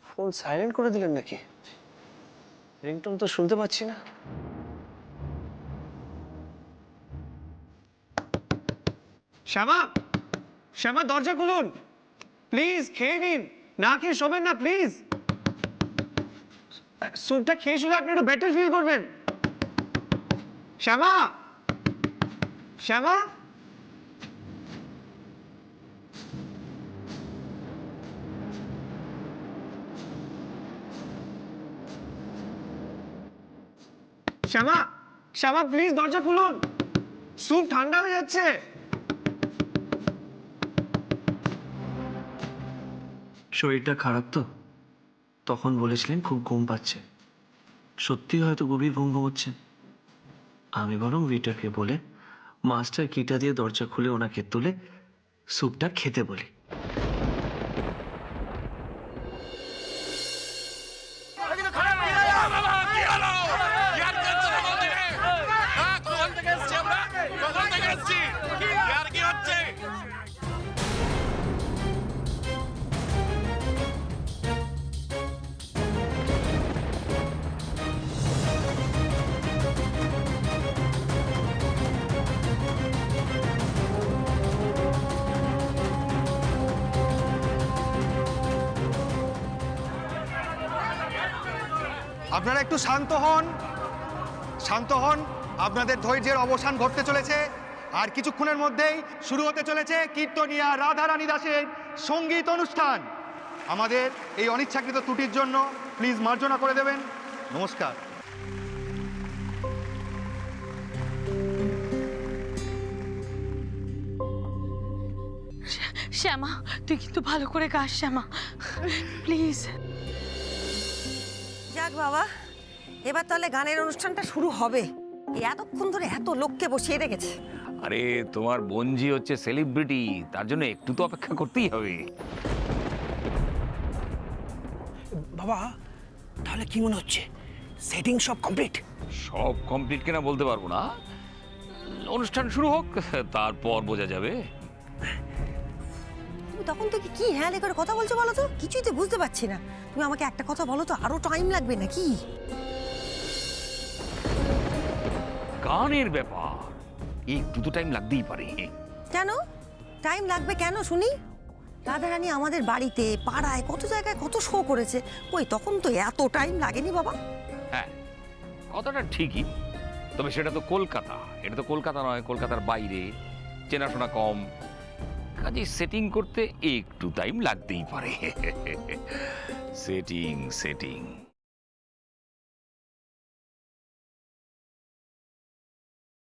Phone silent করে দিলেন নাকি? রিংটোন তো শুনতে পাচ্ছি না। শ্যামা, শ্যামা দরজা খুলুন প্লিজ। খেয়ে নিন, না খেয়ে শোবেন না প্লিজ। স্যুপটা খেয়ে শুলে আপনি একটু বেটার ফিল করবেন। শ্যামা, শ্যামা। শ্যামা, শ্যামা প্লিজ দরজা খুলুন, স্যুপ ঠান্ডা হয়ে যাচ্ছে। শরীরটা খারাপ তো, তখন বলেছিলেন খুব ঘুম পাচ্ছে। সত্যি হয়তো গভীর ঘুম ঘুমোচ্ছেন। আমি বরং ওয়েটারকে বলে মাস্টার কিটা দিয়ে দরজা খুলে ওনাকে তুলে স্যুপটা খেতে বলি। আপনারা একটু শান্ত হন, শান্ত হন। আপনাদের ধৈর্যের অবসান ঘটতে চলেছে। আর কিছুক্ষণের মধ্যেই শুরু হতে চলেছে কীর্তনিয়া রাধারানী দাসের সঙ্গীত অনুষ্ঠান। আমাদের এই অনিচ্ছাকৃত ত্রুটির জন্য প্লিজ মার্জনা করে দেবেন। নমস্কার। শ্যামা, তুই কিন্তু ভালো করে গাস শ্যামা, প্লিজ। যাক বাবা, এবার তাহলে গানের অনুষ্ঠানটা শুরু হবে। এতক্ষণ ধরে এত লোককে বসিয়ে রেখেছে। আরে তোমার বোনজি হচ্ছে সেলিব্রিটি, তার জন্য একটু তো অপেক্ষা করতেই হবে। বাবা, তাহলে কি মনে হচ্ছে সেটিং সব কমপ্লিট? সব কমপ্লিট কিনা বলতে পারবো না, অনুষ্ঠান শুরু হোক তারপর বোঝা যাবে। তুমি তখন থেকে কি হ্যাঁ করে কথা বলছো বলো তো? কিছুই তো বুঝতে পারছি না। তুমি আমাকে একটা কথা বলো তো, আরো টাইম লাগবে নাকি? গানের ব্যাপার, একটু তো টাইম লাগতেই পারে। কেন টাইম লাগবে কেন শুনি? রাধারানী আমাদের বাড়িতে পাড়ায় কত জায়গায় কত শো করেছে, ওই তখন তো এত টাইম লাগেনি বাবা। হ্যাঁ, কথাটা ঠিকই, তবে সেটা তো কলকাতা, এটা তো কলকাতা নয়, কলকাতার বাইরে, চেনাশোনা কম, কাজে সেটিং করতে একটু টাইম লাগতেই পারে। Setting setting